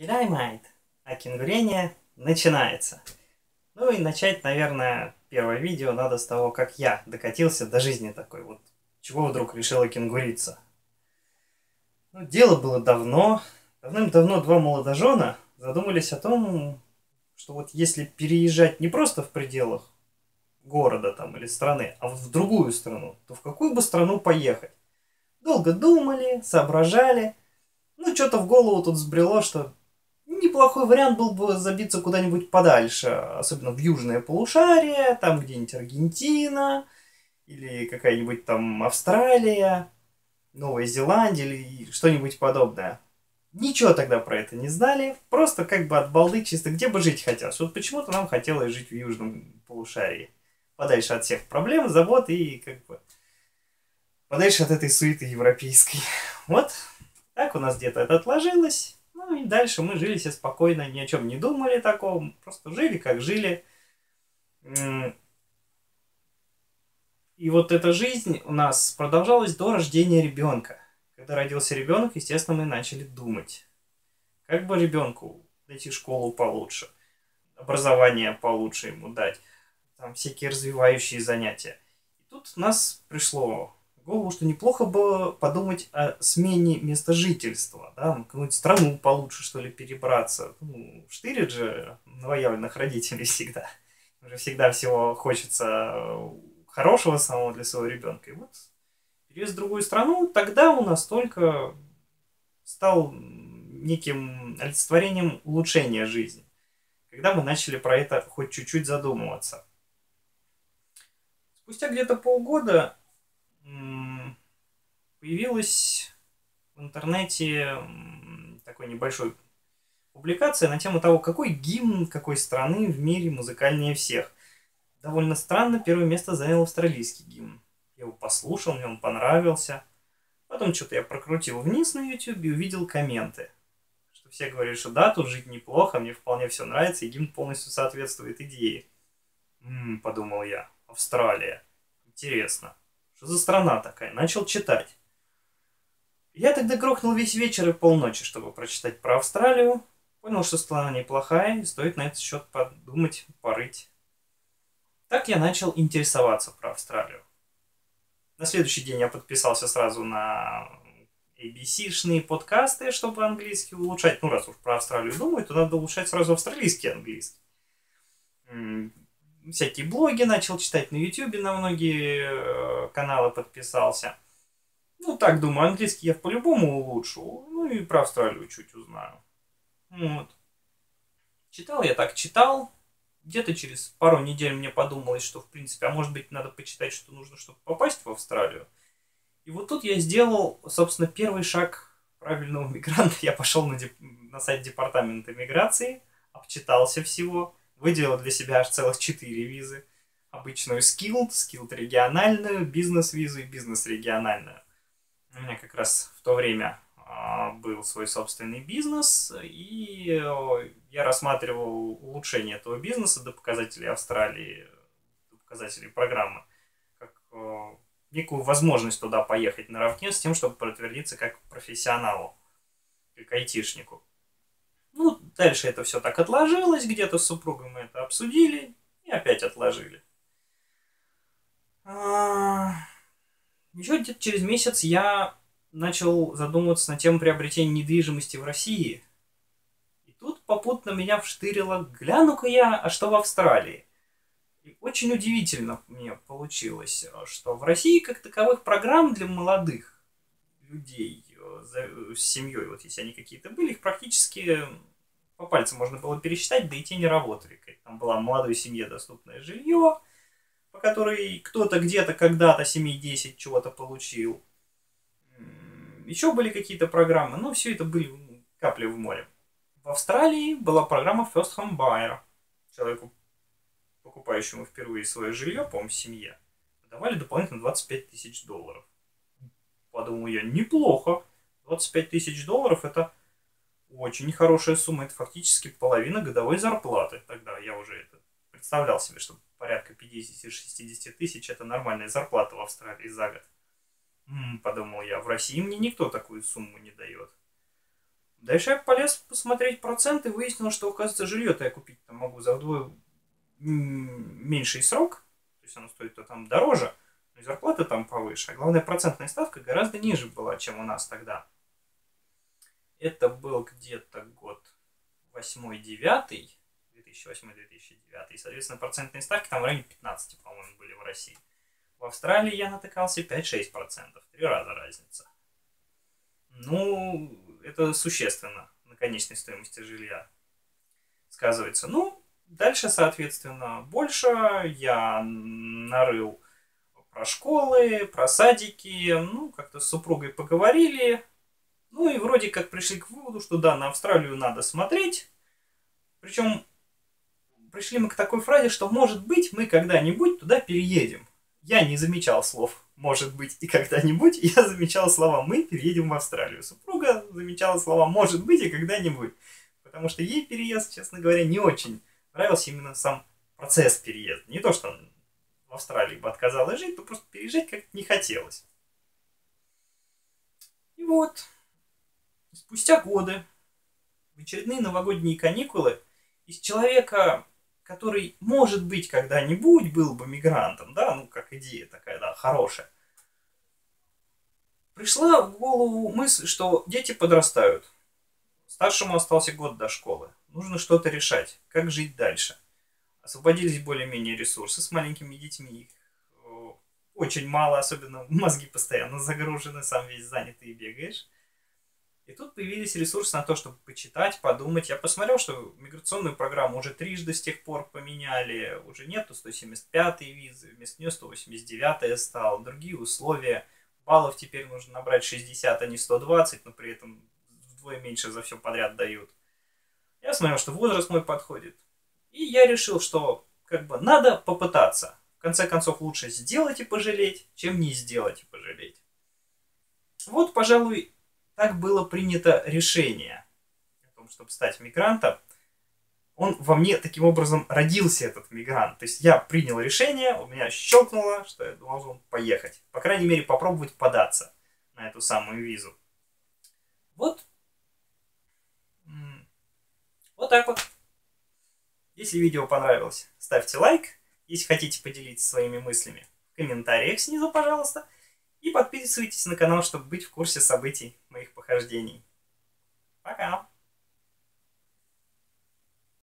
Г'day, mate! А кенгурение начинается. Ну и начать, наверное, первое видео надо с того, как я докатился до жизни такой вот. Чего вдруг решила кенгуриться? Ну, дело было давно. Давным-давно два молодожена задумались о том, что вот если переезжать не просто в пределах города там или страны, а вот в другую страну, то в какую бы страну поехать? Долго думали, соображали. Ну, что-то в голову тут сбрело, что неплохой вариант был бы забиться куда-нибудь подальше, особенно в южное полушарие, там где-нибудь Аргентина или какая-нибудь там Австралия, Новая Зеландия или что-нибудь подобное. Ничего тогда про это не знали, просто как бы от балды чисто где бы жить хотелось. Вот почему-то нам хотелось жить в южном полушарии, подальше от всех проблем, забот и как бы подальше от этой суеты европейской. Вот так у нас где-то это отложилось. Ну и дальше мы жили себе спокойно, ни о чем не думали такого, просто жили как жили. И вот эта жизнь у нас продолжалась до рождения ребенка. Когда родился ребенок, естественно, мы начали думать, как бы ребенку найти школу получше, образование получше ему дать, там всякие развивающие занятия. И тут у нас пришло в голову, что неплохо бы подумать о смене места жительства, да, в какую-нибудь страну получше, что ли, перебраться. Ну, штырит же новоявленных родителей всегда. Уже всегда всего хочется хорошего самого для своего ребенка. И вот переезд в другую страну тогда у нас только стал неким олицетворением улучшения жизни. Когда мы начали про это хоть чуть-чуть задумываться. Спустя где-то полгода появилась в интернете такой небольшой публикация на тему того, какой гимн какой страны в мире музыкальнее всех. Довольно странно, первое место занял австралийский гимн. Я его послушал, мне он понравился. Потом что-то я прокрутил вниз на YouTube и увидел комменты. Что все говорят, что да, тут жить неплохо, мне вполне все нравится, и гимн полностью соответствует идее. Подумал я, Австралия. Интересно. Что за страна такая? Начал читать. Я тогда грохнул весь вечер и полночи, чтобы прочитать про Австралию. Понял, что страна неплохая, и стоит на этот счет подумать, порыть. Так я начал интересоваться про Австралию. На следующий день я подписался сразу на ABC-шные подкасты, чтобы английский улучшать. Ну, раз уж про Австралию думаю, то надо улучшать сразу австралийский английский. Всякие блоги начал читать на YouTube, на многие каналы подписался. Ну, так думаю, английский я по-любому улучшу. Ну, и про Австралию чуть узнаю. Вот. Читал я так, читал. Где-то через пару недель мне подумалось, что, в принципе, а может быть, надо почитать, что нужно, чтобы попасть в Австралию. И вот тут я сделал, собственно, первый шаг правильного мигранта. Я пошел на сайт департамента миграции, обчитался всего, выделил для себя аж целых 4 визы. Обычную skilled региональную, бизнес-визу и бизнес-региональную. У меня как раз в то время был свой собственный бизнес, и я рассматривал улучшение этого бизнеса до показателей Австралии, до показателей программы, как некую возможность туда поехать наравне с тем, чтобы подтвердиться как профессионалу, как айтишнику. Ну, дальше это все так отложилось, где-то с супругой мы это обсудили и опять отложили. Еще где-то через месяц я начал задумываться на тему приобретения недвижимости в России. И тут попутно меня вштырило, гляну-ка я, а что в Австралии. И очень удивительно мне получилось, что в России как таковых программ для молодых людей с семьей, вот если они какие-то были, их практически по пальцам можно было пересчитать, да и те не работали. Там была молодой семье доступное жилье, по которой кто-то где-то когда-то семей 10 чего-то получил. Еще были какие-то программы, но все это были капли в море. В Австралии была программа First Home Buyer. Человеку, покупающему впервые свое жилье, по-моему, семье, давали дополнительно $25 000. Подумал я, неплохо. $25 000 это очень хорошая сумма. Это фактически половина годовой зарплаты. Тогда я уже это представлял себе, что порядка 50-60 тысяч это нормальная зарплата в Австралии за год. Подумал я, в России мне никто такую сумму не дает. Дальше я полез посмотреть проценты, выяснил, что, оказывается, жилье-то я купить там могу за вдвое меньший срок. То есть оно стоит-то там дороже, но и зарплата там повыше. А главное, процентная ставка гораздо ниже была, чем у нас тогда. Это был где-то год 8-9, 2008-2009. Соответственно, процентные ставки там в районе 15, по-моему, были в России. В Австралии я натыкался 5-6%. 3 раза разница. Ну, это существенно на конечной стоимости жилья сказывается. Ну, дальше, соответственно, больше я нарыл про школы, про садики. Ну, как-то с супругой поговорили. Ну и вроде как пришли к выводу, что да, на Австралию надо смотреть. Причем пришли мы к такой фразе, что может быть мы когда-нибудь туда переедем. Я не замечал слов «может быть» и «когда-нибудь», я замечал слова «мы переедем в Австралию». Супруга замечала слова «может быть» и «когда-нибудь». Потому что ей переезд, честно говоря, не очень нравился именно сам процесс переезда. Не то, что он в Австралии бы отказалась жить, то просто переезжать как-то не хотелось. И вот, спустя годы, в очередные новогодние каникулы, из человека, который, может быть, когда-нибудь был бы мигрантом, да, ну, как идея такая, да, хорошая, пришла в голову мысль, что дети подрастают. Старшему остался год до школы. Нужно что-то решать. Как жить дальше? Освободились более-менее ресурсы с маленькими детьми. Их очень мало, особенно мозги постоянно загружены, сам весь занятый и бегаешь. И тут появились ресурсы на то, чтобы почитать, подумать. Я посмотрел, что миграционную программу уже трижды с тех пор поменяли. Уже нету 175-й визы, вместо нее 189-я стала. Другие условия. Баллов теперь нужно набрать 60, а не 120, но при этом вдвое меньше за все подряд дают. Я смотрел, что возраст мой подходит. И я решил, что как бы надо попытаться. В конце концов, лучше сделать и пожалеть, чем не сделать и пожалеть. Вот, пожалуй, так было принято решение о том, чтобы стать мигрантом. Он во мне таким образом родился, этот мигрант. То есть я принял решение, у меня щелкнуло, что я должен поехать. По крайней мере, попробовать податься на эту самую визу. Вот. Вот так вот. Если видео понравилось, ставьте лайк. Если хотите поделиться своими мыслями, в комментариях снизу, пожалуйста. И подписывайтесь на канал, чтобы быть в курсе событий моих похождений. Пока!